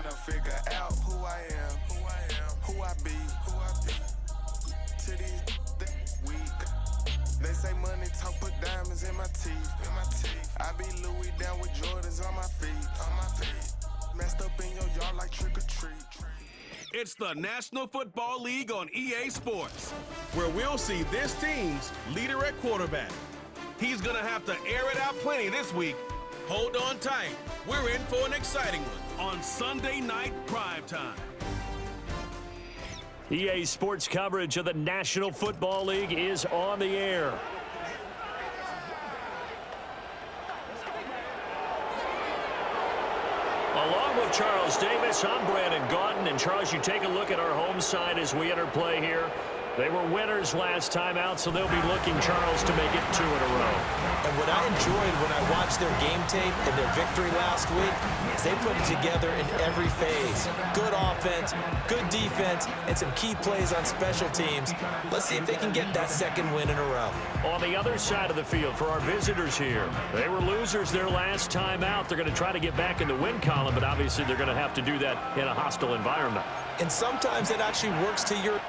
trying to figure out who I am, who I be. To these weak. They say money talk, put diamonds in my teeth. I be Louis down with Jordans on my feet. Messed up in your yard like trick or treat. It's the National Football League on EA Sports, where we'll see this team's leader at quarterback. He's gonna have to air it out plenty this week. Hold on tight. We're in for an exciting one on Sunday night primetime. EA Sports coverage of the National Football League is on the air. Along with Charles Davis, I'm Brandon Gaudin. And Charles, you take a look at our home side as we enter play here. They were winners last time out, so they'll be looking, Charles, to make it 2 in a row. And what I enjoyed when I watched their game tape and their victory last week is they put it together in every phase. Good offense, good defense, and some key plays on special teams. Let's see if they can get that second win in a row. On the other side of the field for our visitors here, they were losers their last time out. They're going to try to get back in the win column, but obviously they're going to have to do that in a hostile environment. And sometimes it actually works to your...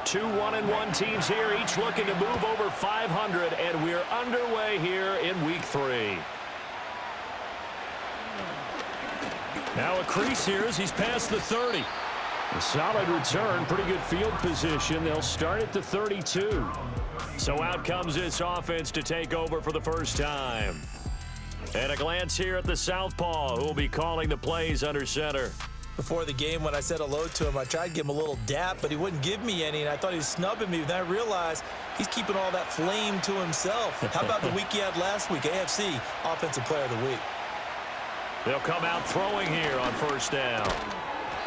Two 1-1 teams here, each looking to move over 500, and we're underway here in week 3. Now a crease here as he's past the 30. A solid return, pretty good field position. They'll start at the 32. So out comes this offense to take over for the first time. And a glance here at the southpaw, who will be calling the plays under center. Before the game, when I said hello to him, I tried to give him a little dap, but he wouldn't give me any, and I thought he was snubbing me. Then I realized he's keeping all that flame to himself. How about the week he had last week? AFC Offensive Player of the Week. They'll come out throwing here on first down.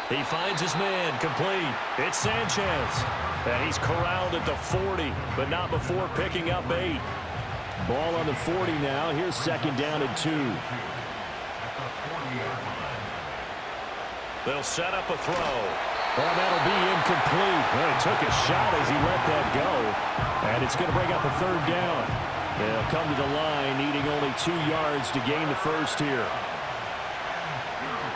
He finds his man, complete. It's Sanchez. And he's corralled at the 40, but not before picking up 8. Ball on the 40 now. Here's second down and 2. They'll set up a throw. Well, that'll be incomplete. Well, he took a shot as he let that go. And it's going to bring up a third down. They'll come to the line, needing only 2 yards to gain the first here.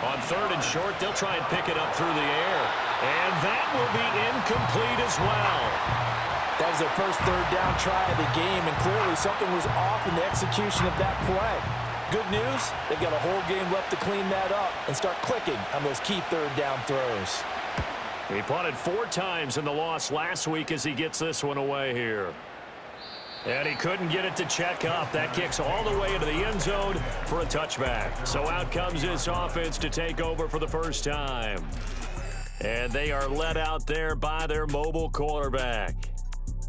On third and short, they'll try and pick it up through the air. And that will be incomplete as well. That was their first third down try of the game, and clearly something was off in the execution of that play. Good news, they've got a whole game left to clean that up and start clicking on those key third down throws. He punted 4 times in the loss last week as he gets this one away here. And he couldn't get it to check up. That kicks all the way into the end zone for a touchback. So out comes this offense to take over for the first time. And they are led out there by their mobile quarterback.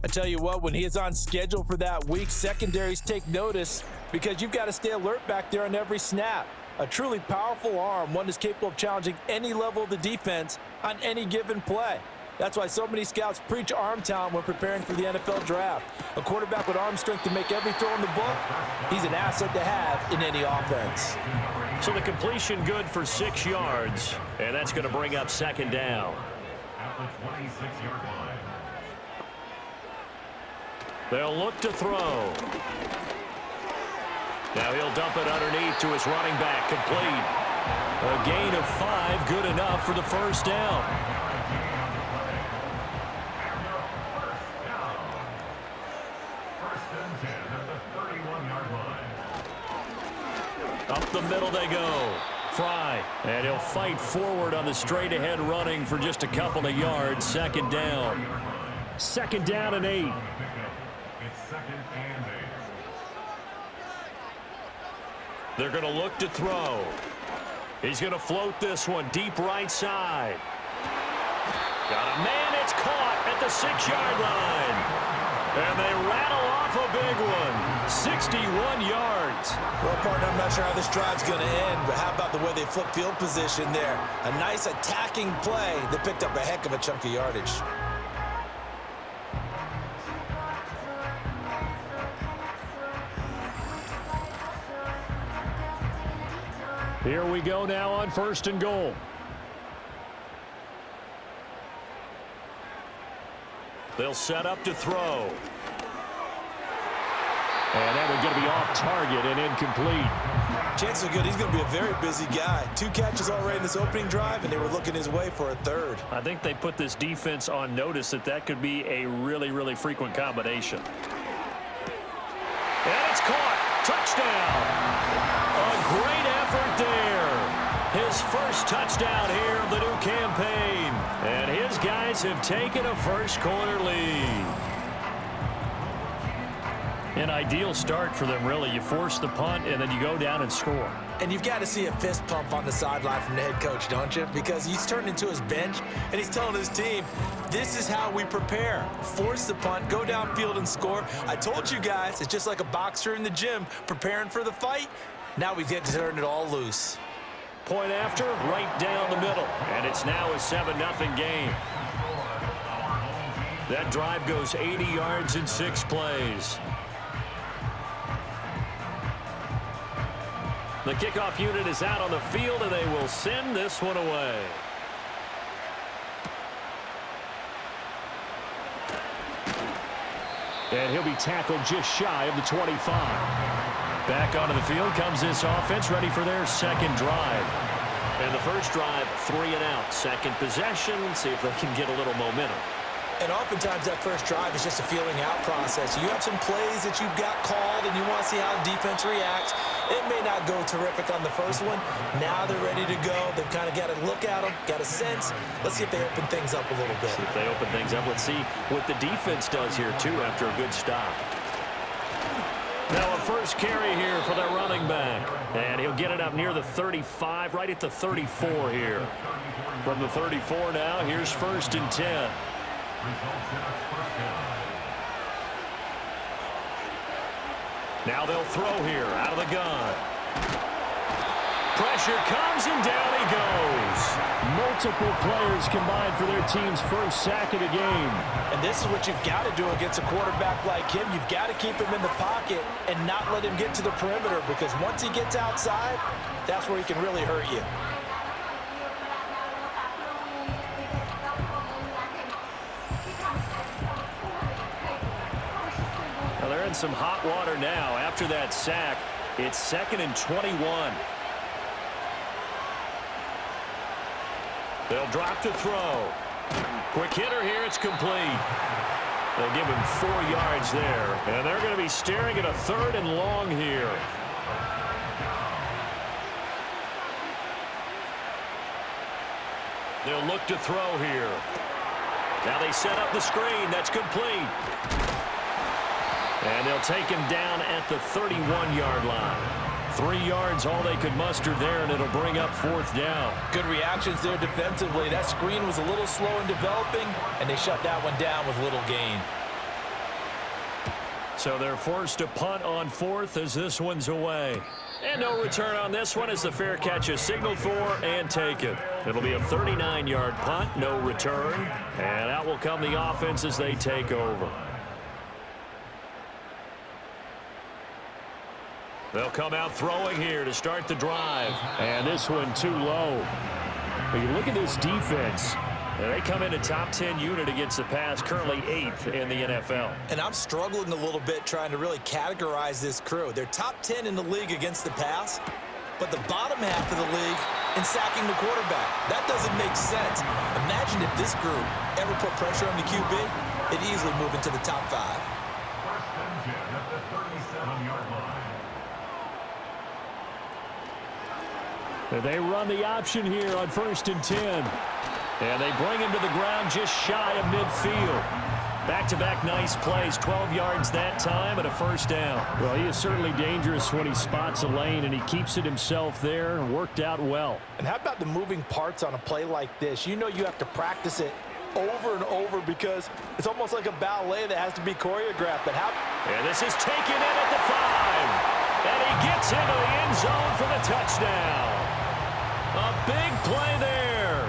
I tell you what, when he is on schedule for that week, secondaries take notice because you've got to stay alert back there on every snap. A truly powerful arm, one that's capable of challenging any level of the defense on any given play. That's why so many scouts preach arm talent when preparing for the NFL draft. A quarterback with arm strength to make every throw in the book, he's an asset to have in any offense. So the completion good for 6 yards, and that's going to bring up second down. At the 26-yard line. They'll look to throw. Now he'll dump it underneath to his running back, complete. A gain of 5, good enough for the first down. First and 10 at the 31-yard line. Up the middle they go. Fry, and he'll fight forward on the straight-ahead running for just a couple of yards. Second down. Second down and 8. It's second and 8. They're going to look to throw. He's going to float this one deep right side. Got a man, it's caught at the 6-yard line. And they rattle off a big one. 61 yards. Well, partner, I'm not sure how this drive's going to end, but how about the way they flip field position there? A nice attacking play that picked up a heck of a chunk of yardage. Here we go now on first and goal. They'll set up to throw. And that one's going to be off target and incomplete. Chances are good he's going to be a very busy guy. 2 catches already in this opening drive, and they were looking his way for a third. I think they put this defense on notice that could be a really, really frequent combination. And it's caught. Touchdown. A great effort there. His first touchdown here of the new campaign. And his guys have taken a first-quarter lead. An ideal start for them, really. You force the punt, and then you go down and score. And you've got to see a fist pump on the sideline from the head coach, don't you? Because he's turned into his bench, and he's telling his team, this is how we prepare. Force the punt, go downfield and score. I told you guys, it's just like a boxer in the gym preparing for the fight. Now we get to turn it all loose. Point after, right down the middle. And it's now a 7-0 game. That drive goes 80 yards in 6 plays. The kickoff unit is out on the field, and they will send this one away. And he'll be tackled just shy of the 25. Back onto the field comes this offense, ready for their second drive. And the first drive, 3 and out. Second possession, see if they can get a little momentum. And oftentimes that first drive is just a feeling out process. You have some plays that you've got called and you want to see how the defense reacts. It may not go terrific on the first one. Now they're ready to go. They've kind of got to look at them, got a sense. Let's see if they open things up a little bit. See if they open things up. Let's see what the defense does here, too, after a good stop. Now a first carry here for their running back. And he'll get it up near the 35, right at the 34 here. From the 34 now, here's 1st and 10. Now they'll throw here out of the gun. Pressure comes and down he goes. Multiple players combined for their team's first sack of the game. And this is what you've got to do against a quarterback like him. You've got to keep him in the pocket and not let him get to the perimeter, because once he gets outside, that's where he can really hurt you. They're in some hot water now. After that sack, it's 2nd and 21. They'll drop to throw. Quick hitter here. It's complete. They'll give him 4 yards there. And they're going to be staring at a 3rd and long here. They'll look to throw here. Now they set up the screen. That's complete. And they'll take him down at the 31-yard line. 3 yards, all they could muster there, and it'll bring up 4th down. Good reactions there defensively. That screen was a little slow in developing, and they shut that one down with little gain. So they're forced to punt on 4th as this one's away. And no return on this one as the fair catch is signaled for and taken. It'll be a 39-yard punt, no return. And out will come the offense as they take over. They'll come out throwing here to start the drive. And this one too low. But you look at this defense. They come in a top 10 unit against the pass, currently 8th in the NFL. And I'm struggling a little bit trying to really categorize this crew. They're top 10 in the league against the pass, but the bottom half of the league in sacking the quarterback. That doesn't make sense. Imagine if this group ever put pressure on the QB, it'd easily move into the top 5. 1st and 10 at the 37-yard line. They run the option here on 1st and 10. And they bring him to the ground just shy of midfield. Back-to-back nice plays, 12 yards that time and a 1st down. Well, he is certainly dangerous when he spots a lane, and he keeps it himself there and worked out well. And how about the moving parts on a play like this? You know you have to practice it over and over because it's almost like a ballet that has to be choreographed. And this is taken in at the 5. And he gets into the end zone for the touchdown. A big play there.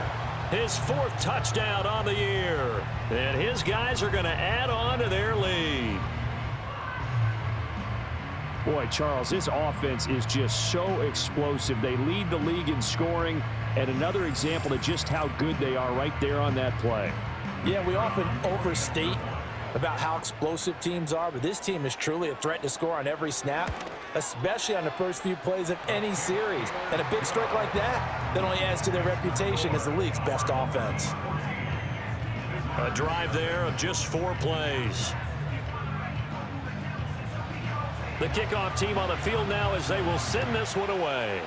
His 4th touchdown on the year. And his guys are going to add on to their lead. Boy, Charles, this offense is just so explosive. They lead the league in scoring, and another example of just how good they are right there on that play. Yeah, we often overstate about how explosive teams are, but this team is truly a threat to score on every snap, especially on the first few plays of any series. And a big strike like that only adds to their reputation as the league's best offense. A drive there of just 4 plays. The kickoff team on the field now as they will send this one away.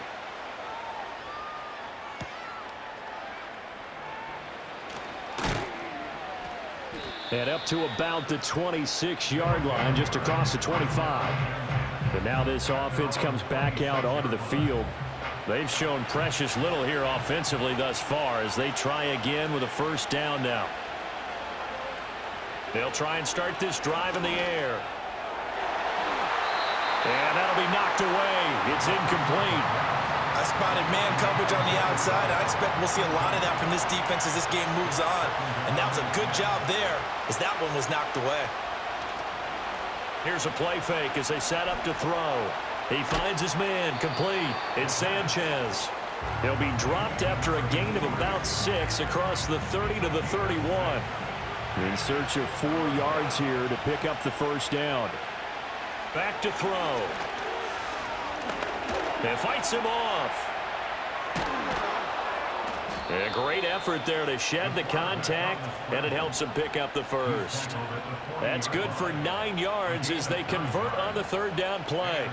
And up to about the 26-yard line, just across the 25. But now this offense comes back out onto the field. They've shown precious little here offensively thus far as they try again with a first down now. They'll try and start this drive in the air. And that'll be knocked away. It's incomplete. I spotted man coverage on the outside. I expect we'll see a lot of that from this defense as this game moves on. And that was a good job there as that one was knocked away. Here's a play fake as they set up to throw. He finds his man complete. It's Sanchez. He'll be dropped after a gain of about 6 across the 30 to the 31. In search of 4 yards here to pick up the first down. Back to throw. And fights him off. A great effort there to shed the contact, and it helps him pick up the first. That's good for 9 yards as they convert on the third down play.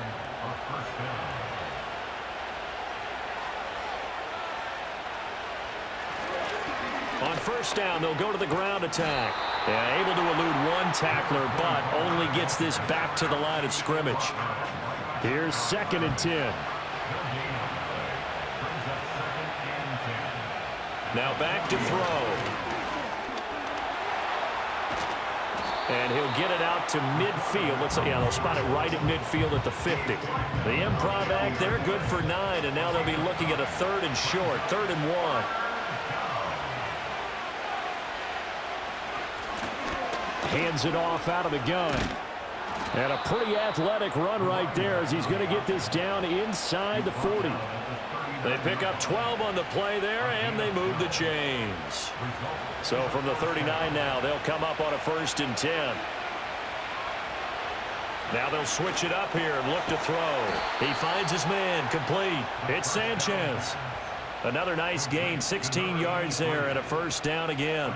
On first down, they'll go to the ground attack. Yeah, able to elude one tackler, but only gets this back to the line of scrimmage. Here's 2nd and 10. Now back to throw. And he'll get it out to midfield. Let's say, yeah, they'll spot it right at midfield at the 50. The improv act, they're good for 9, and now they'll be looking at a 3rd and short, 3rd and 1. Hands it off out of the gun. And a pretty athletic run right there as he's going to get this down inside the 40. They pick up 12 on the play there, and they move the chains. So from the 39 now, they'll come up on a 1st and 10. Now they'll switch it up here and look to throw. He finds his man complete. It's Sanchez. Another nice gain, 16 yards there, and a first down again.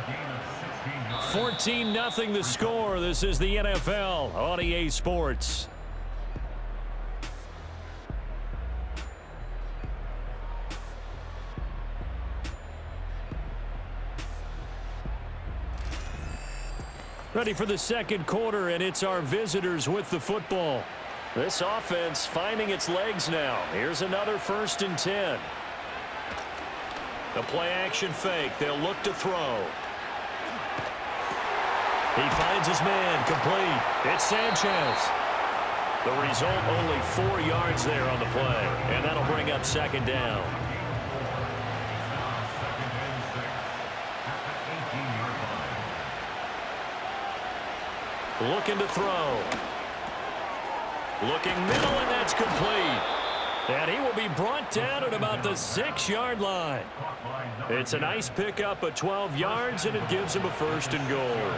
14-0 the score. This is the NFL on EA Sports. Ready for the second quarter, and it's our visitors with the football. This offense finding its legs now. Here's another 1st and 10. The play action fake. They'll look to throw. He finds his man complete. It's Sanchez. The result, only 4 yards there on the play, and that'll bring up 2nd down. Looking to throw. Looking middle, and that's complete. And he will be brought down at about the 6-yard line. It's a nice pickup of 12 yards, and it gives him a 1st and goal.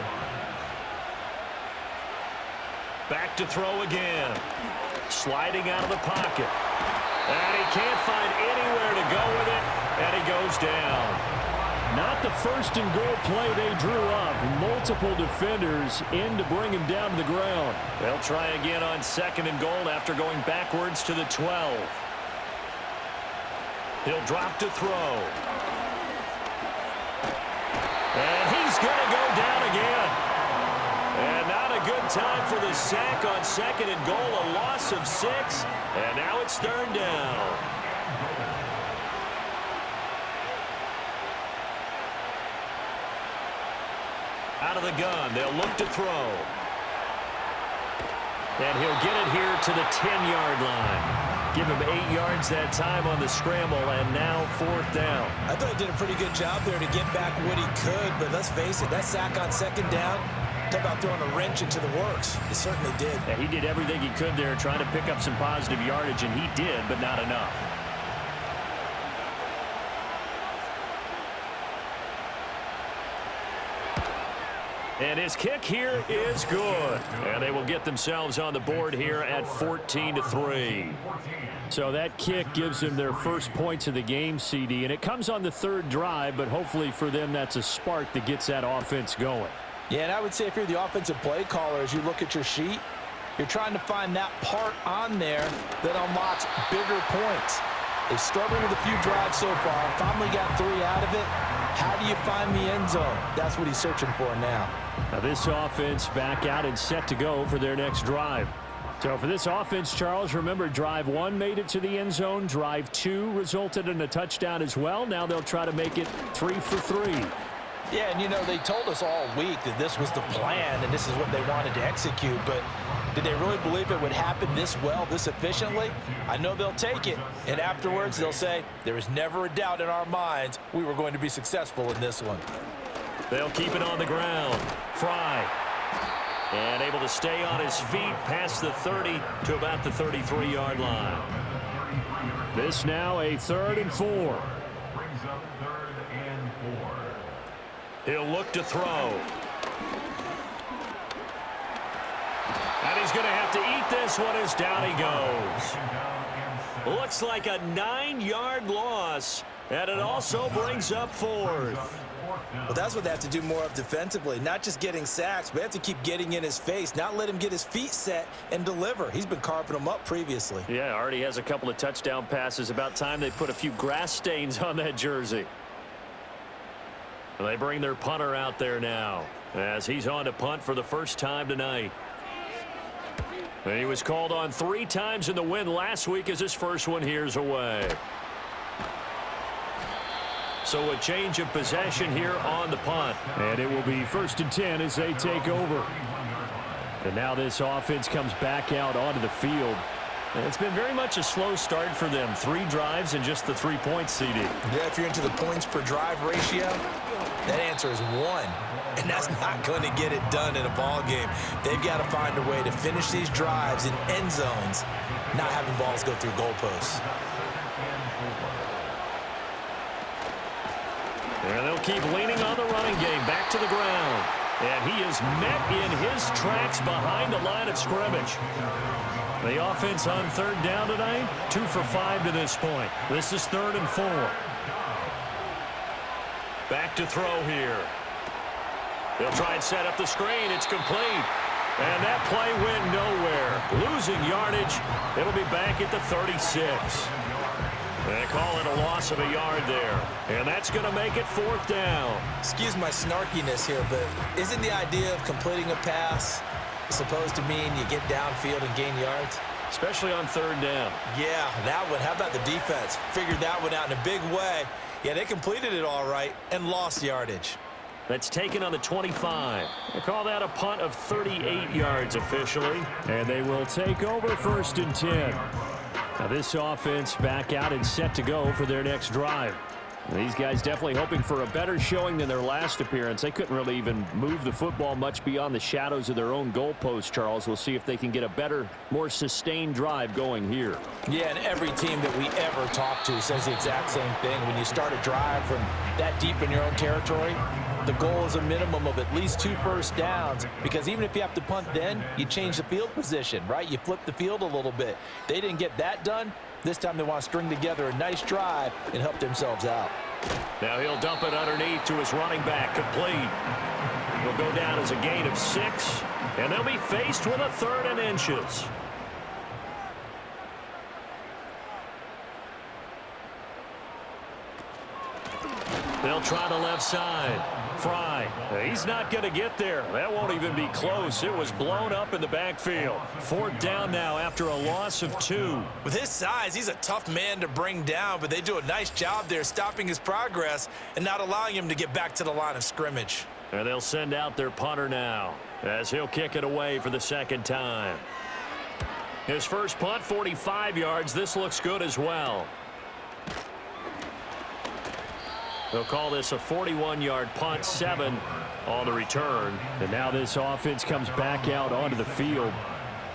Back to throw again. Sliding out of the pocket. And he can't find anywhere to go with it, and he goes down. Not the 1st and goal play they drew up. Multiple defenders in to bring him down to the ground. They'll try again on 2nd and goal after going backwards to the 12. He'll drop to throw. And he's going to go down again. And not a good time for the sack on 2nd and goal. A loss of 6. And now it's 3rd down. Out of the gun, they'll look to throw. And he'll get it here to the 10-yard line. Give him 8 yards that time on the scramble, and now 4th down. I thought he did a pretty good job there to get back what he could, but let's face it, that sack on 2nd down, talk about throwing a wrench into the works. He certainly did. Yeah, he did everything he could there trying to pick up some positive yardage, and he did, but not enough. And his kick here is good. And they will get themselves on the board here at 14-3. So that kick gives them their first points of the game, CD. And it comes on the third drive, but hopefully for them that's a spark that gets that offense going. Yeah, and I would say if you're the offensive play caller, as you look at your sheet, you're trying to find that part on there that unlocks bigger points. They've struggled with a few drives so far. Finally got 3 out of it. How do you find the end zone? That's what he's searching for now. Now this offense back out and set to go for their next drive. So for this offense, Charles, remember drive 1 made it to the end zone. Drive 2 resulted in a touchdown as well. Now they'll try to make it 3 for 3. Yeah, and you know, they told us all week that this was the plan and this is what they wanted to execute, but did they really believe it would happen this well, this efficiently? I know they'll take it, and afterwards they'll say, there was never a doubt in our minds we were going to be successful in this one. They'll keep it on the ground. Fry. And able to stay on his feet past the 30 to about the 33-yard line. This now a 3rd and 4. Brings up 3rd and 4. He'll look to throw. And he's going to have to eat this one as down he goes. Looks like a 9-yard loss, and it also brings up 4th. Well, that's what they have to do more of defensively, not just getting sacks, but they have to keep getting in his face, not let him get his feet set and deliver. He's been carving them up previously. Yeah, already has a couple of touchdown passes. About time they put a few grass stains on that jersey. They bring their punter out there now as he's on to punt for the first time tonight. And he was called on 3 times in the win last week as his first one here's away. So a change of possession here on the punt. And it will be 1st and 10 as they take over. And now this offense comes back out onto the field. And it's been very much a slow start for them. 3 drives and just the 3 points, CD. Yeah, if you're into the points per drive ratio, that answer is 1. And that's not going to get it done in a ball game. They've got to find a way to finish these drives in end zones, not having balls go through goalposts. And they'll keep leaning on the running game back to the ground. And he is met in his tracks behind the line of scrimmage. The offense on 3rd down tonight, 2 for 5 to this point. This is 3rd and 4. Back to throw here. They'll try and set up the screen. It's complete. And that play went nowhere. Losing yardage. It'll be back at the 36. They call it a loss of a yard there. And that's going to make it 4th down. Excuse my snarkiness here, but isn't the idea of completing a pass supposed to mean you get downfield and gain yards? Especially on 3rd down. Yeah, that one. How about the defense? Figured that one out in a big way. Yeah, they completed it all right and lost yardage. That's taken on the 25. They call that a punt of 38 yards officially. And they will take over 1st and 10. Now this offense back out and set to go for their next drive. These guys definitely hoping for a better showing than their last appearance. They couldn't really even move the football much beyond the shadows of their own goalpost, Charles. We'll see if they can get a better, more sustained drive going here. Yeah, and every team that we ever talk to says the exact same thing. When you start a drive from that deep in your own territory, the goal is a minimum of at least 2 first downs, because even if you have to punt then, you change the field position, right? You flip the field a little bit. They didn't get that done. This time they want to string together a nice drive and help themselves out. Now he'll dump it underneath to his running back, complete. He'll go down as a gain of 6, and they'll be faced with a 3rd and inches. They'll try the left side. Fry. He's not going to get there. That won't even be close. It was blown up in the backfield. 4th down now after a loss of 2. With his size, he's a tough man to bring down, but they do a nice job there stopping his progress and not allowing him to get back to the line of scrimmage. And they'll send out their punter now as he'll kick it away for the 2nd time. His first punt, 45 yards. This looks good as well. They'll call this a 41-yard punt, 7 on the return. And now this offense comes back out onto the field.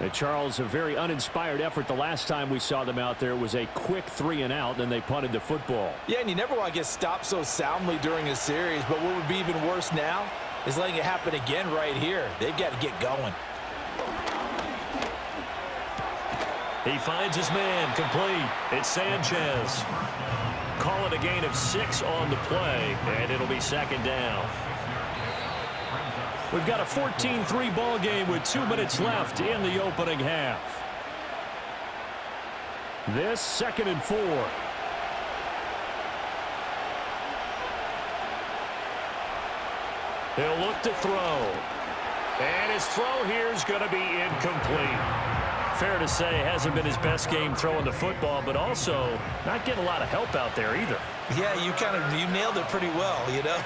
And Charles, a very uninspired effort. The last time we saw them out there was a quick 3 and out, and they punted the football. Yeah, and you never want to get stopped so soundly during a series, but what would be even worse now is letting it happen again right here. They've got to get going. He finds his man, complete. It's Sanchez. Call it a gain of 6 on the play, and it'll be second down. We've got a 14-3 ball game with 2 minutes left in the opening half. This 2nd and 4. He'll look to throw. And his throw here is going to be incomplete. Fair to say, hasn't been his best game throwing the football, but also not getting a lot of help out there either. Yeah, you nailed it pretty well, you know.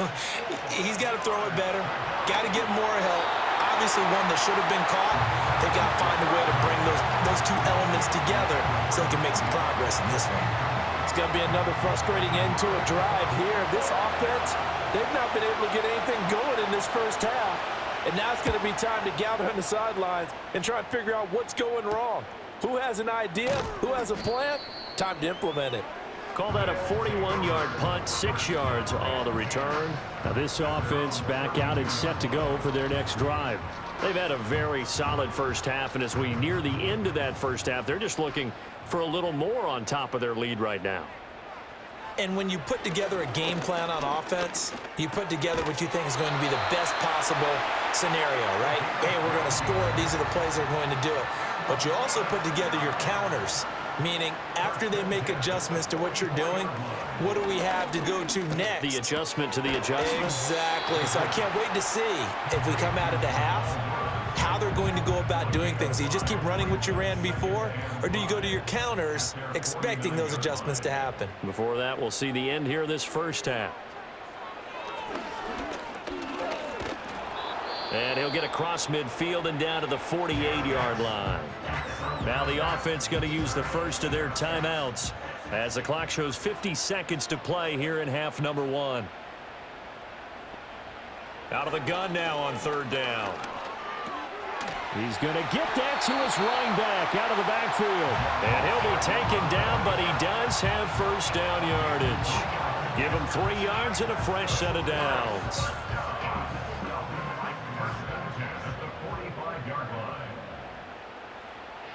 He's got to throw it better. Got to get more help. Obviously one that should have been caught. They got to find a way to bring those two elements together so they can make some progress in this one. It's going to be another frustrating end to a drive here. This offense, they've not been able to get anything going in this first half. And now it's going to be time to gather on the sidelines and try and figure out what's going wrong. Who has an idea? Who has a plan? Time to implement it. Call that a 41-yard punt, 6 yards on the return. Now this offense back out and set to go for their next drive. They've had a very solid first half, and as we near the end of that first half, they're just looking for a little more on top of their lead right now. And when you put together a game plan on offense, you put together what you think is going to be the best possible scenario, right? Hey, we're going to score. These are the plays that are going to do it. But you also put together your counters, meaning after they make adjustments to what you're doing, what do we have to go to next? The adjustment to the adjustment. Exactly. So I can't wait to see if we come out of the half, how they're going to go about doing things. Do you just keep running what you ran before, or do you go to your counters expecting those adjustments to happen? Before that, we'll see the end here of this first half. And he'll get across midfield and down to the 48-yard line. Now the offense going to use the first of their timeouts as the clock shows 50 seconds to play here in half number 1. Out of the gun now on 3rd down. He's going to get that to his running back out of the backfield. And he'll be taken down, but he does have first down yardage. Give him 3 yards and a fresh set of downs.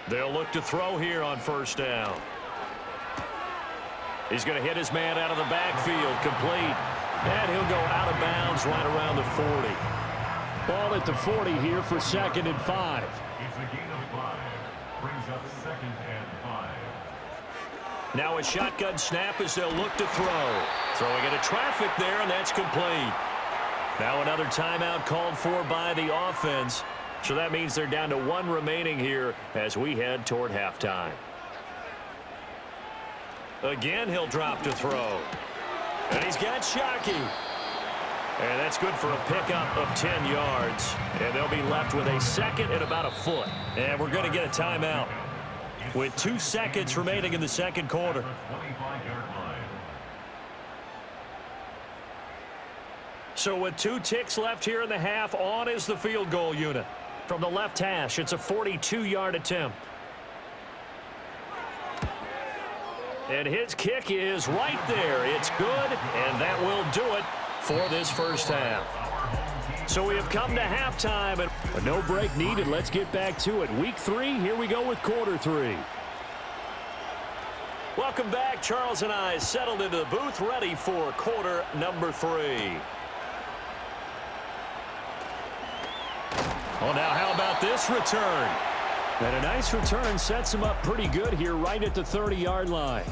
They'll look to throw here on 1st down. He's going to hit his man out of the backfield, complete. And he'll go out of bounds right around the 40. Ball at the 40 here for 2nd and 5. It's a gain of 5. Brings up 2nd and 5. Now a shotgun snap as they'll look to throw. Throwing into traffic there, and that's complete. Now another timeout called for by the offense. So that means they're down to 1 remaining here as we head toward halftime. Again, he'll drop to throw. And he's got Shockey. And that's good for a pickup of 10 yards. And they'll be left with a 2nd and about a foot. And we're going to get a timeout with 2 seconds remaining in the 2nd quarter. 25-yard line. So with 2 ticks left here in the half, on is the field goal unit. From the left hash, it's a 42-yard attempt. And his kick is right there. It's good, and that will do it for this first half. So we have come to halftime, and a no break needed. Let's get back to it. Week 3, here we go with quarter 3. Welcome back. Charles and I settled into the booth, ready for quarter number 3. Well, now how about this return? And a nice return sets them up pretty good here right at the 30-yard line.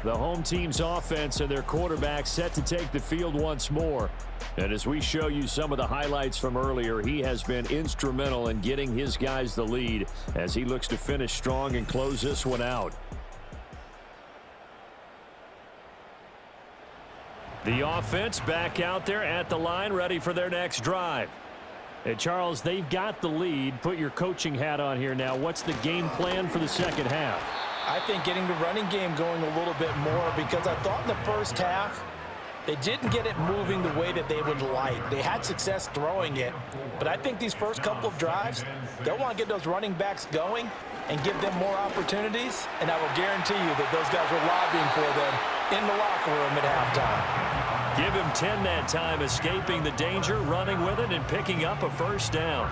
The home team's offense and their quarterback set to take the field once more. And as we show you some of the highlights from earlier, he has been instrumental in getting his guys the lead as he looks to finish strong and close this one out. The offense back out there at the line, ready for their next drive. Hey, Charles, they've got the lead. Put your coaching hat on here now. What's the game plan for the second half? I think getting the running game going a little bit more, because I thought in the first half they didn't get it moving the way that they would like. They had success throwing it, but I think these first couple of drives, they'll want to get those running backs going and give them more opportunities, and I will guarantee you that those guys were lobbying for them in the locker room at halftime. Give him 10 that time, escaping the danger, running with it, and picking up a first down.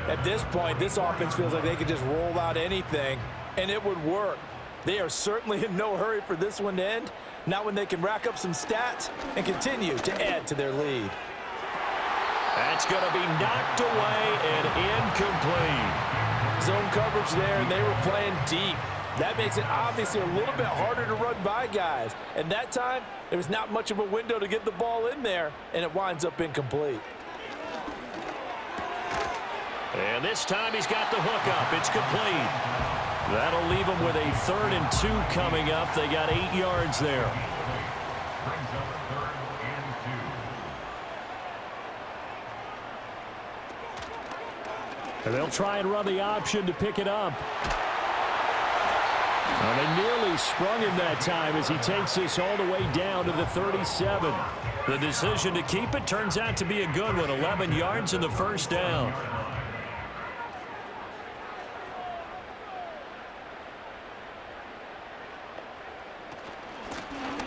At this point, this offense feels like they could just roll out anything, and it would work. They are certainly in no hurry for this one to end, not when they can rack up some stats and continue to add to their lead. That's going to be knocked away and incomplete. Zone coverage there, and they were playing deep. That makes it obviously a little bit harder to run by guys. And that time, there was not much of a window to get the ball in there, and it winds up incomplete. And this time he's got the hook up. It's complete. That'll leave them with a 3rd and 2 coming up. They got 8 yards there. Brings up a 3rd and 2. And they'll try and run the option to pick it up. Well, they nearly sprung him that time as he takes this all the way down to the 37. The decision to keep it turns out to be a good one. 11 yards and the first down.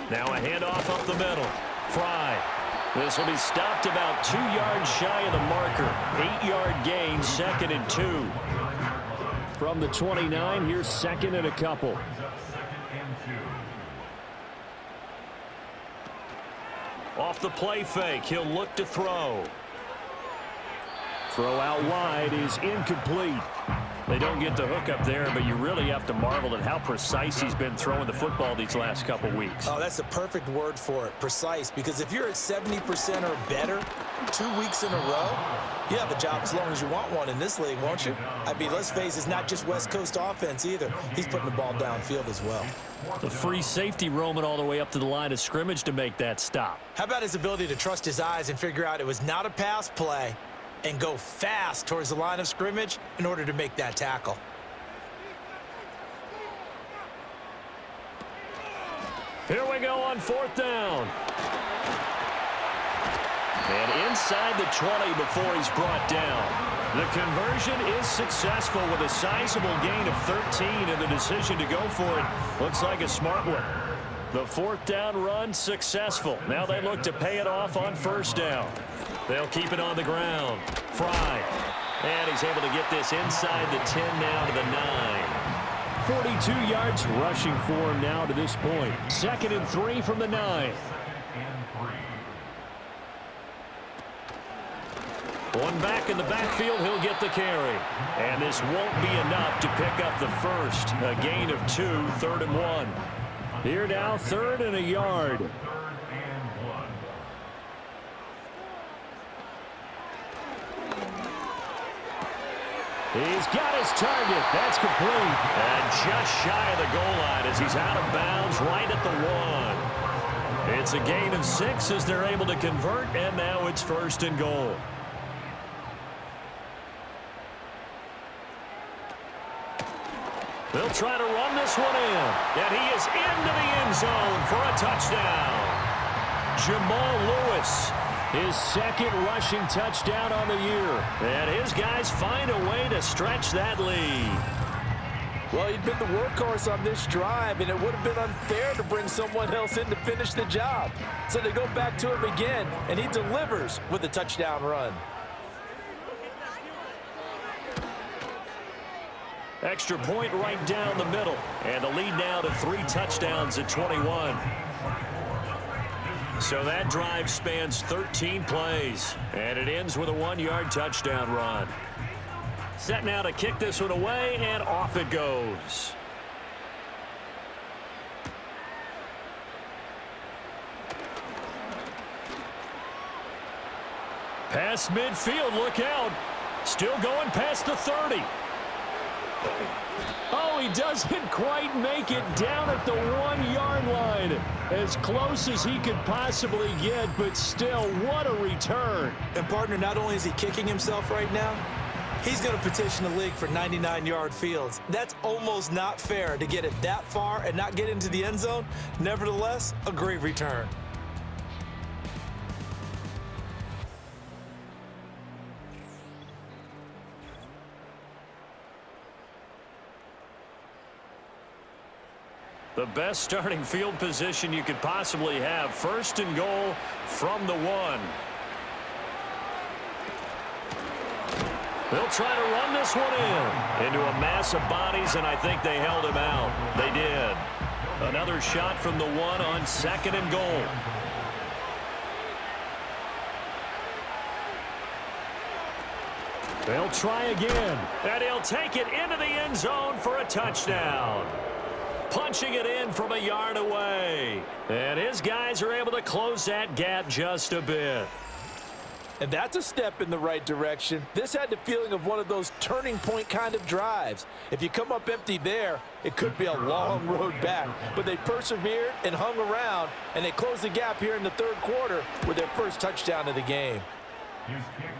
Now a handoff up the middle. Fry. This will be stopped about 2 yards shy of the marker. 8-yard gain, 2nd and 2. From the 29, here's 2nd and a couple. Brings up 2nd and 2. Off the play fake, he'll look to throw. Throw out wide is incomplete. They don't get the hook up there, but you really have to marvel at how precise he's been throwing the football these last couple weeks. Oh, that's the perfect word for it, precise, because if you're at 70% or better 2 weeks in a row, you have a job as long as you want one in this league, won't you? I mean, let's face it, it's not just West Coast offense either. He's putting the ball downfield as well. The free safety roaming all the way up to the line of scrimmage to make that stop. How about his ability to trust his eyes and figure out it was not a pass play and go fast towards the line of scrimmage in order to make that tackle? Here we go on 4th down. And inside the 20 before he's brought down. The conversion is successful with a sizable gain of 13, and the decision to go for it looks like a smart one. The 4th down run successful. Now they look to pay it off on 1st down. They'll keep it on the ground. Fry. And he's able to get this inside the 10 now to the 9. 42 yards rushing for him now to this point. 2nd and 3 from the 9. One back in the backfield, he'll get the carry. And this won't be enough to pick up the first. A gain of 2, 3rd and 1. Here now, 3rd and a yard. He's got his target. That's complete. And just shy of the goal line as he's out of bounds right at the 1. It's a gain of 6 as they're able to convert, and now it's 1st and goal. They'll try to run this one in. And he is into the end zone for a touchdown. Jamal Lewis, his 2nd rushing touchdown on the year. And his guys find a way to stretch that lead. Well, he'd been the workhorse on this drive, and it would have been unfair to bring someone else in to finish the job. So they go back to him again, and he delivers with a touchdown run. Extra point right down the middle. And the lead now to 3 touchdowns at 21. So that drive spans 13 plays. And it ends with a 1-yard touchdown run. Set now to kick this one away, and off it goes. Past midfield, look out. Still going past the 30. Oh, he doesn't quite make it down at the 1-yard line. As close as he could possibly get, but still, what a return. And, partner, not only is he kicking himself right now, he's going to petition the league for 99-yard fields. That's almost not fair to get it that far and not get into the end zone. Nevertheless, a great return. The best starting field position you could possibly have. 1st and goal from the 1. They'll try to run this one into a mass of bodies, and I think they held him out. They did. Another shot from the 1 on 2nd and goal. They'll try again, and he'll take it into the end zone for a touchdown. Punching it in from a yard away. And his guys are able to close that gap just a bit. And that's a step in the right direction. This had the feeling of one of those turning point kind of drives. If you come up empty there, it could be a long road back. But they persevered and hung around, and they closed the gap here in the 3rd quarter with their first touchdown of the game.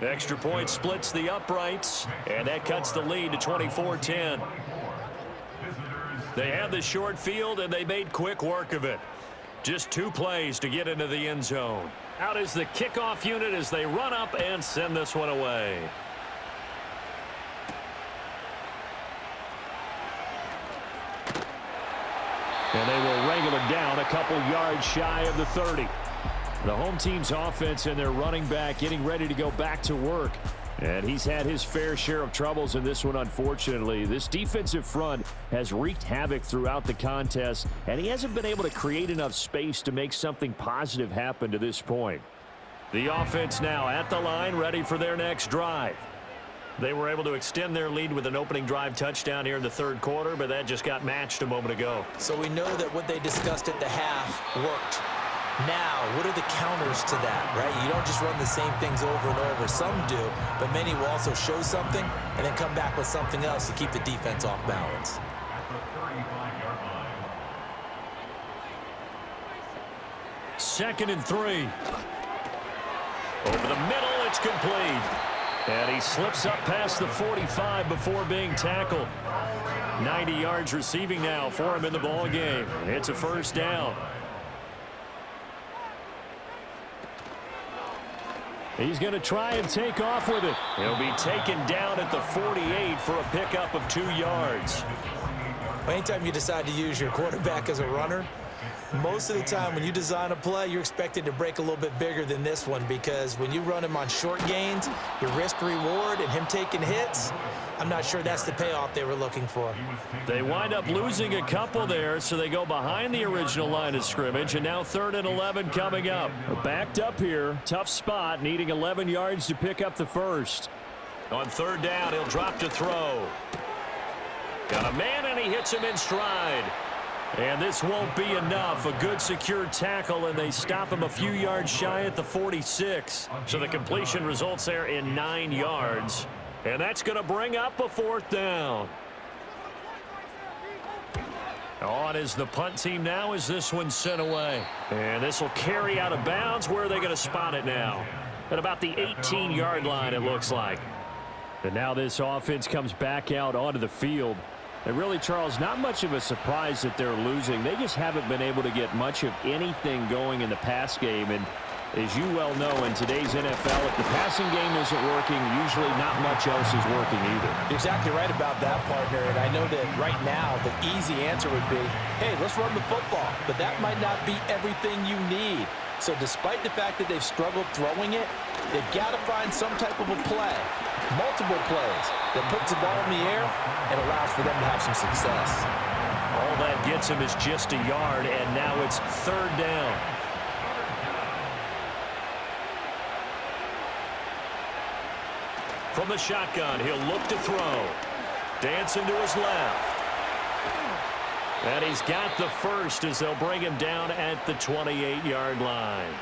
Extra point splits the uprights, and that cuts the lead to 24-10. They had the short field, and they made quick work of it. Just 2 plays to get into the end zone. Out is the kickoff unit as they run up and send this one away. And they will wrangle it down a couple yards shy of the 30. The home team's offense and their running back getting ready to go back to work. And he's had his fair share of troubles in this one, unfortunately. This defensive front has wreaked havoc throughout the contest, and he hasn't been able to create enough space to make something positive happen to this point. The offense now at the line, ready for their next drive. They were able to extend their lead with an opening drive touchdown here in the 3rd quarter, but that just got matched a moment ago. So we know that what they discussed at the half worked. Now, what are the counters to that, right? You don't just run the same things over and over. Some do, but many will also show something and then come back with something else to keep the defense off balance. Second and 3. Over the middle, it's complete. And he slips up past the 45 before being tackled. 90 yards receiving now for him in the ball game. It's a 1st down. He's going to try and take off with it. He'll be taken down at the 48 for a pickup of 2 yards. Anytime you decide to use your quarterback as a runner, most of the time when you design a play, you're expected to break a little bit bigger than this one, because when you run him on short gains, your risk-reward and him taking hits, I'm not sure that's the payoff they were looking for. They wind up losing a couple there, so they go behind the original line of scrimmage, and now 3rd and 11 coming up. Backed up here, tough spot, needing 11 yards to pick up the 1st. On 3rd down, he'll drop to throw. Got a man, and he hits him in stride. And this won't be enough. A good secure tackle, and they stop him a few yards shy at the 46. So the completion results there in 9 yards. And that's going to bring up a 4th down. On is the punt team now as this one's sent away. And this will carry out of bounds. Where are they going to spot it now? At about the 18-yard line, it looks like. And now this offense comes back out onto the field. And really, Charles, not much of a surprise that they're losing. They just haven't been able to get much of anything going in the pass game. And as you well know, in today's NFL, if the passing game isn't working, usually not much else is working either. You're exactly right about that, partner. And I know that right now the easy answer would be, hey, let's run the football. But that might not be everything you need. So despite the fact that they've struggled throwing it, they've got to find some type of a play, multiple plays, that puts the ball in the air and allows for them to have some success. All that gets him is just a yard, and now it's 3rd down. From the shotgun, he'll look to throw. Dancing to his left. And he's got the 1st as they'll bring him down at the 28-yard line.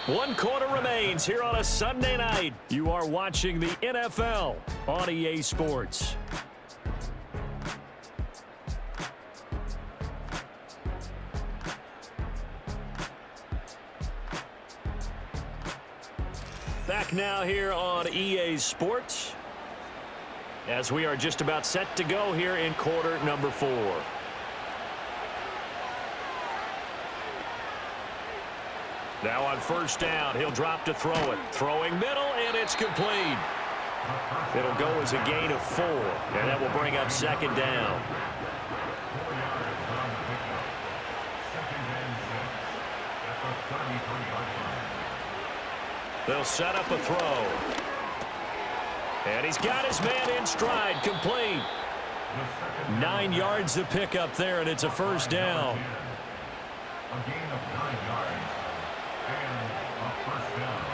1 quarter remains here on a Sunday night. You are watching the NFL on EA Sports. Back now here on EA Sports, as we are just about set to go here in quarter number 4. Now on 1st down, he'll drop to throw it. Throwing middle, and it's complete. It'll go as a gain of 4, and that will bring up second down. They'll set up a throw. And he's got his man in stride, complete. 9 yards to pick up there, and it's a first down. A gain of 9 yards and a first down.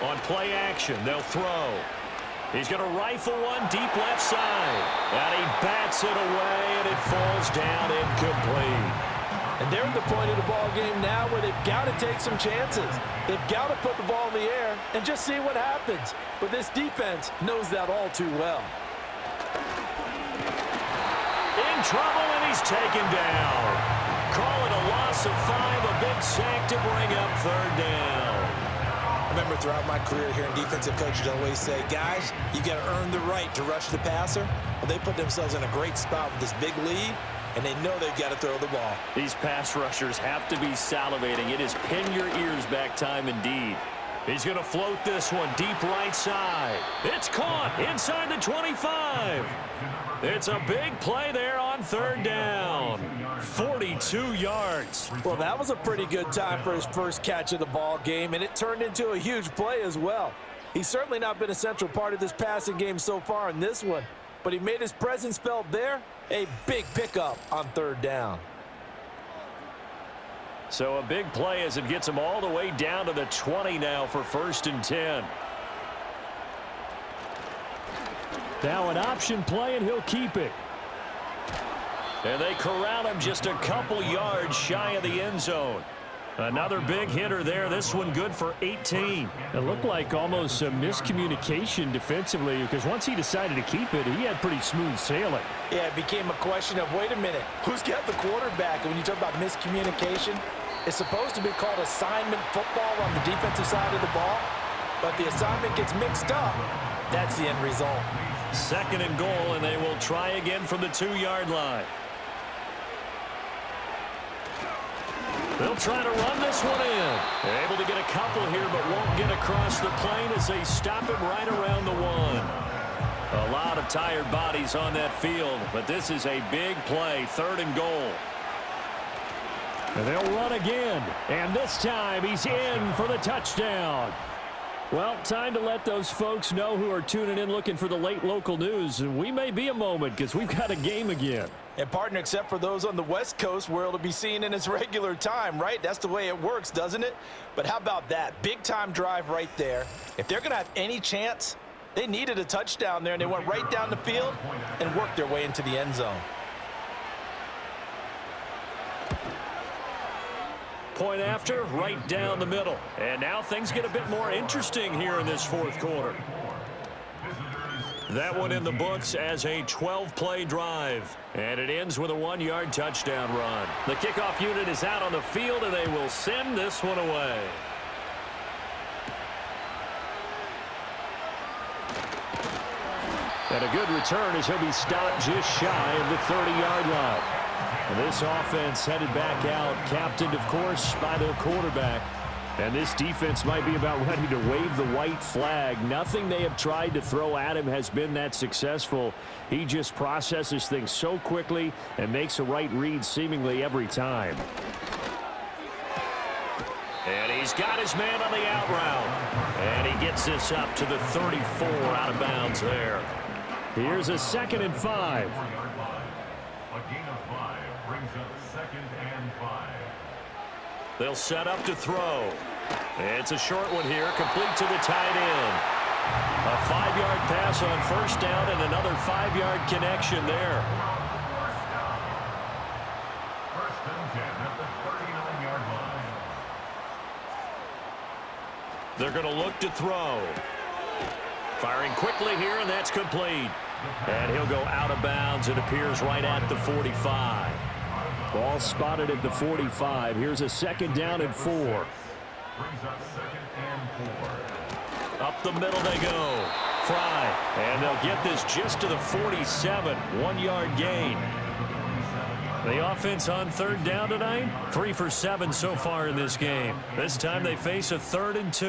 On play action, they'll throw. He's going to rifle one deep left side. And he bats it away, and it falls down incomplete. And they're at the point of the ball game now where they've got to take some chances. They've got to put the ball in the air and just see what happens. But this defense knows that all too well. In trouble, and he's taken down. Call it a loss of 5, a big sack to bring up third down. I remember throughout my career hearing defensive coaches always say, guys, you got to earn the right to rush the passer. Well, they put themselves in a great spot with this big lead, and they know they've got to throw the ball. These pass rushers have to be salivating. It is pin your ears back time indeed. He's going to float this one deep right side. It's caught inside the 25. It's a big play there on third down. 42 yards. Well, that was a pretty good time for his first catch of the ball game, and it turned into a huge play as well. He's certainly not been a central part of this passing game so far in this one, but he made his presence felt there. A big pickup on third down. So a big play as it gets him all the way down to the 20 now for 1st and 10. Now an option play, and he'll keep it. And they corral him just a couple yards shy of the end zone. Another big hitter there. This one good for 18. It looked like almost a miscommunication defensively, because once he decided to keep it, he had pretty smooth sailing. Yeah, it became a question of, wait a minute, who's got the quarterback? And when you talk about miscommunication, it's supposed to be called assignment football on the defensive side of the ball, but the assignment gets mixed up. That's the end result. 2nd and goal, and they will try again from the 2-yard line. They'll try to run this one in. They're able to get a couple here, but won't get across the plane as they stop him right around the 1. A lot of tired bodies on that field, but this is a big play. 3rd and goal. And they'll run again. And this time he's in for the touchdown. Well, time to let those folks know who are tuning in looking for the late local news. And we may be a moment because we've got a game again. And partner, except for those on the West Coast where it'll be seen in its regular time, right? That's the way it works, doesn't it? But how about that? Big time drive right there. If they're going to have any chance, they needed a touchdown there, and they went right down the field and worked their way into the end zone. Point after, right down the middle. And now things get a bit more interesting here in this 4th quarter. That one in the books as a 12-play drive. And it ends with a 1-yard touchdown run. The kickoff unit is out on the field, and they will send this one away. And a good return as he'll be stopped just shy of the 30-yard line. This offense headed back out, captained, of course, by their quarterback. And this defense might be about ready to wave the white flag. Nothing they have tried to throw at him has been that successful. He just processes things so quickly and makes a right read seemingly every time. And he's got his man on the out route. And he gets this up to the 34 out of bounds there. Here's a 2nd and 5. A gain of 5 brings up 2nd and 5. They'll set up to throw. It's a short one here, complete to the tight end. A 5-yard pass on 1st down and another 5-yard connection there. 1st and 10 at the 39-yard line. They're going to look to throw. Firing quickly here, and that's complete. And he'll go out of bounds. It appears right at the 45. Ball spotted at the 45. Here's a 2nd down and 4. Brings up 2nd and 4. Up the middle they go. Fry. And they'll get this just to the 47. 1-yard gain. The offense on third down tonight, 3 for 7 so far in this game. This time they face a 3rd and 2.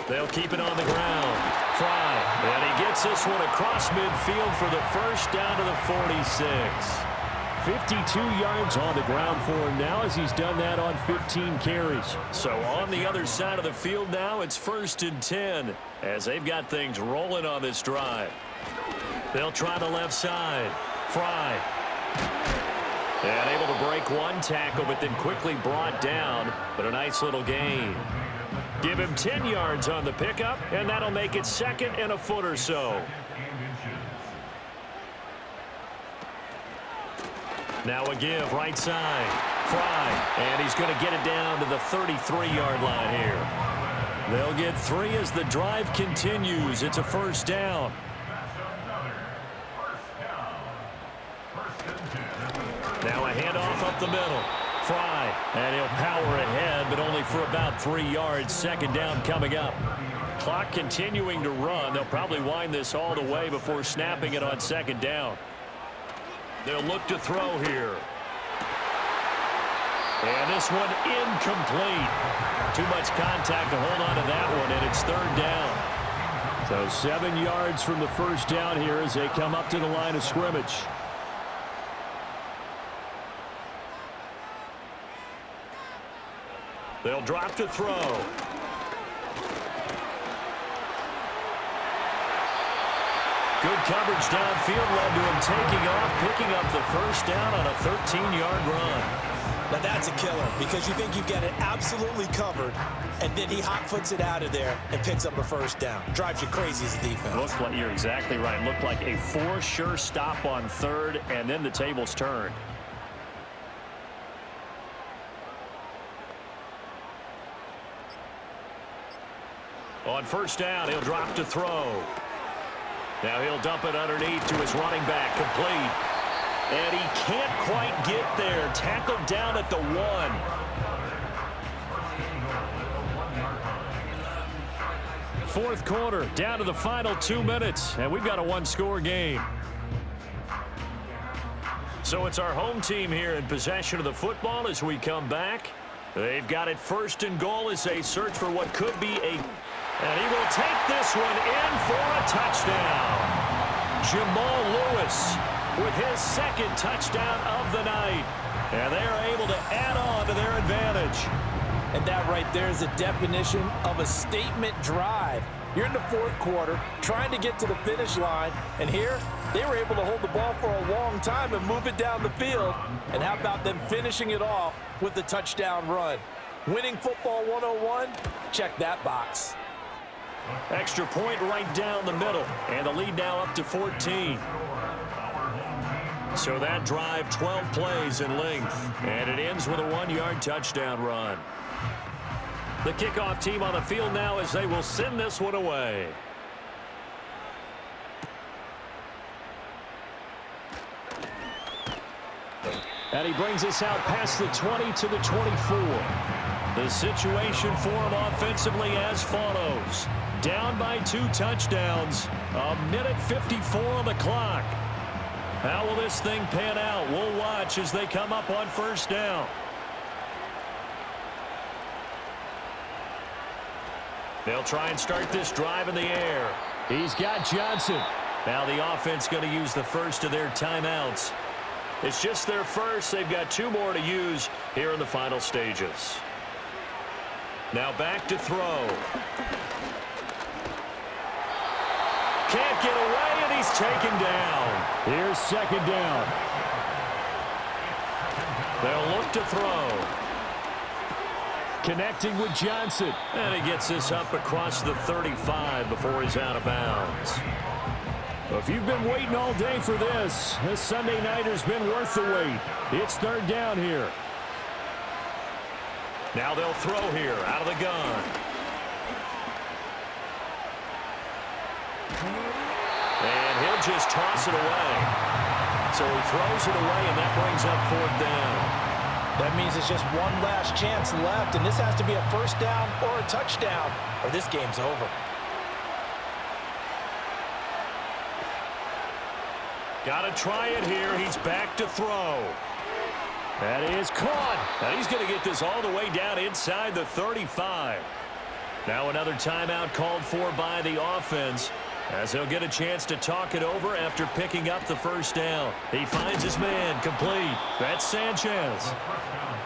They'll keep it on the ground. Fry, and he gets this one across midfield for the first down to the 46. 52 yards on the ground for him now as he's done that on 15 carries. So on the other side of the field now, it's 1st and 10 as they've got things rolling on this drive. They'll try the left side. Fry. And able to break one tackle, but then quickly brought down. But a nice little gain. Give him 10 yards on the pickup, and that'll make it 2nd and a foot or so. Now a give, right side. Fry, and he's going to get it down to the 33-yard line here. They'll get 3 as the drive continues. It's a 1st down. Now a handoff up the middle. Fry, and he'll power ahead, but only for about 3 yards. 2nd down coming up. Clock continuing to run. They'll probably wind this all the way before snapping it on 2nd down. They'll look to throw here. And this one incomplete. Too much contact to hold on to that one, and it's 3rd down. So 7 yards from the 1st down here as they come up to the line of scrimmage. They'll drop to throw. Good coverage downfield led to him taking off, picking up the 1st down on a 13-yard run. Now that's a killer because you think you've got it absolutely covered, and then he hot-foots it out of there and picks up a 1st down. Drives you crazy as a defense. Looks like you're exactly right. Looked like a 4 sure stop on 3rd, and then the tables turned. On 1st down, he'll drop to throw. Now he'll dump it underneath to his running back, complete. And he can't quite get there. Tackled down at the 1. Fourth quarter, down to the final 2 minutes, and we've got a 1-score game. So it's our home team here in possession of the football as we come back. They've got it 1st and goal as they search for what could be a... And he will take this one in for a touchdown. Jamal Lewis with his 2nd touchdown of the night. And they're able to add on to their advantage. And that right there is a definition of a statement drive. You're in the 4th quarter, trying to get to the finish line. And here, they were able to hold the ball for a long time and move it down the field. And how about them finishing it off with the touchdown run? Winning football 101? Check that box. Extra point right down the middle, and the lead now up to 14. So that drive, 12 plays in length, and it ends with a 1-yard touchdown run. The kickoff team on the field now as they will send this one away. And he brings us out past the 20 to the 24. The situation for him offensively as follows. Down by 2 touchdowns. 1:54 on the clock. How will this thing pan out? We'll watch as they come up on 1st down. They'll try and start this drive in the air. He's got Johnson. Now the offense going to use the first of their timeouts. It's just their first. They've got 2 more to use here in the final stages. Now back to throw. Can't get away, and he's taken down. Here's 2nd down. They'll look to throw. Connecting with Johnson. And he gets this up across the 35 before he's out of bounds. Well, if you've been waiting all day for this Sunday nighter's been worth the wait. It's 3rd down here. Now they'll throw here out of the gun. And he'll just toss it away. So he throws it away, and that brings up 4th down. That means it's just one last chance left, and this has to be a 1st down or a touchdown, or this game's over. Got to try it here. He's back to throw. That is caught. And he's going to get this all the way down inside the 35. Now another timeout called for by the offense, as he'll get a chance to talk it over after picking up the first down. He finds his man complete. That's Sanchez.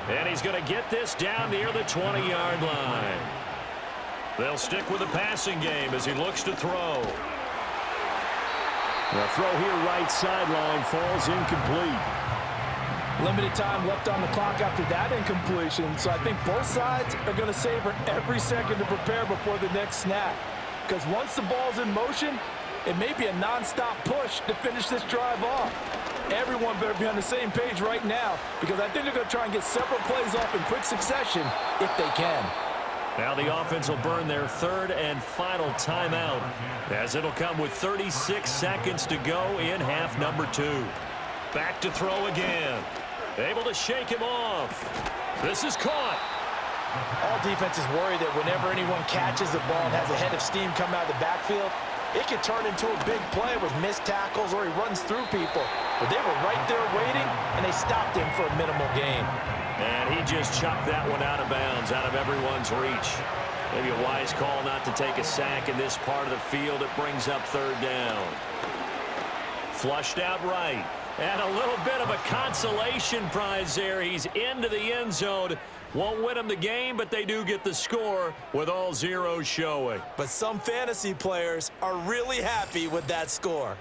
And he's going to get this down near the 20-yard line. They'll stick with the passing game as he looks to throw. The throw here right sideline falls incomplete. Limited time left on the clock after that incompletion, so I think both sides are going to savor every second to prepare before the next snap. Because once the ball's in motion, it may be a non-stop push to finish this drive off. Everyone better be on the same page right now, because I think they're going to try and get several plays off in quick succession if they can. Now the offense will burn their third and final timeout, as it'll come with 36 seconds to go in half number 2. Back to throw again. Able to shake him off. This is caught. All defenses worry that whenever anyone catches the ball and has a head of steam come out of the backfield, it can turn into a big play with missed tackles or he runs through people. But they were right there waiting, and they stopped him for a minimal gain. And he just chucked that one out of bounds, out of everyone's reach. Maybe a wise call not to take a sack in this part of the field. It brings up third down. Flushed out right. And a little bit of a consolation prize there. He's into the end zone. Won't win them the game, but they do get the score with all zeros showing. But some fantasy players are really happy with that score.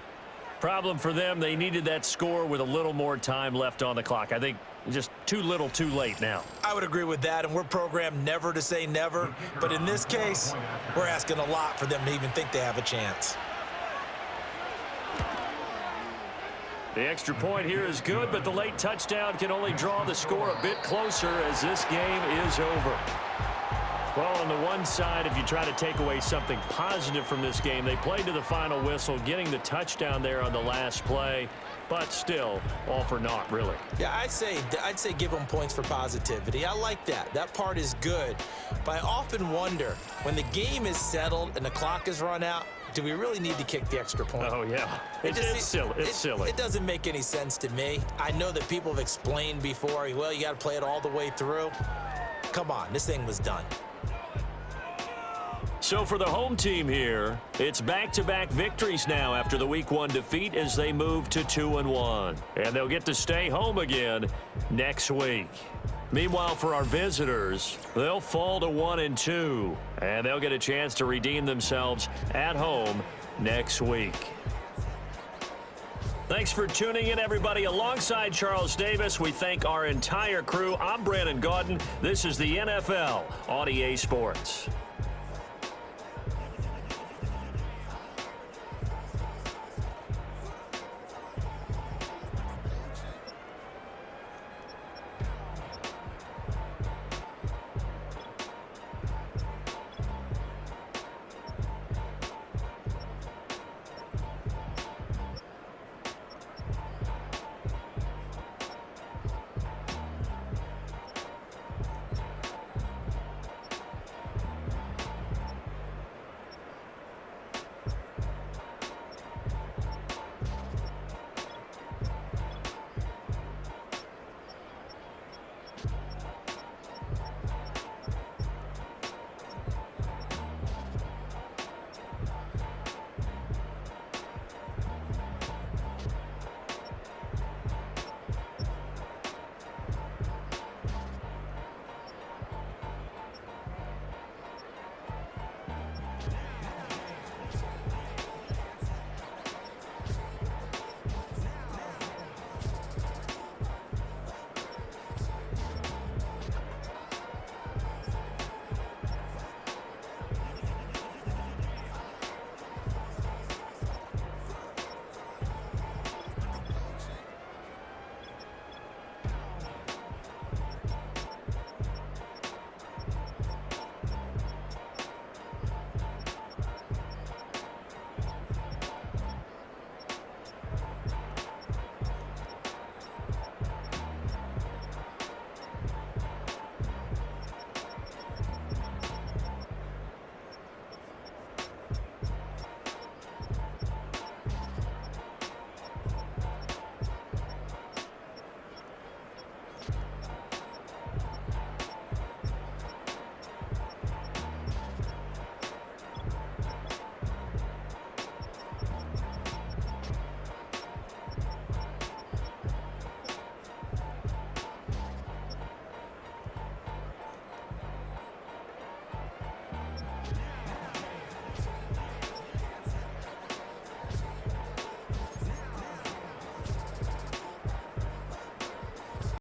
Problem for them, they needed that score with a little more time left on the clock. I think just too little too late now. I would agree with that, and we're programmed never to say never. But in this case, we're asking a lot for them to even think they have a chance. The extra point here is good, but the late touchdown can only draw the score a bit closer as this game is over. Well, on the one side, if you try to take away something positive from this game, they played to the final whistle, getting the touchdown there on the last play, but still, all for naught, really. Yeah, I'd say give them points for positivity. I like that. That part is good. But I often wonder, when the game is settled and the clock is run out, do we really need to kick the extra point? Oh, yeah. It's silly. It's silly. It doesn't make any sense to me. I know that people have explained before, well, you got to play it all the way through. Come on, this thing was done. So for the home team here, it's back-to-back victories now after the Week 1 defeat as they move to 2-1. And they'll get to stay home again next week. Meanwhile, for our visitors, they'll fall to 1-2, and they'll get a chance to redeem themselves at home next week. Thanks for tuning in, everybody. Alongside Charles Davis, we thank our entire crew. I'm Brandon Gaudin. This is the NFL on EA Sports.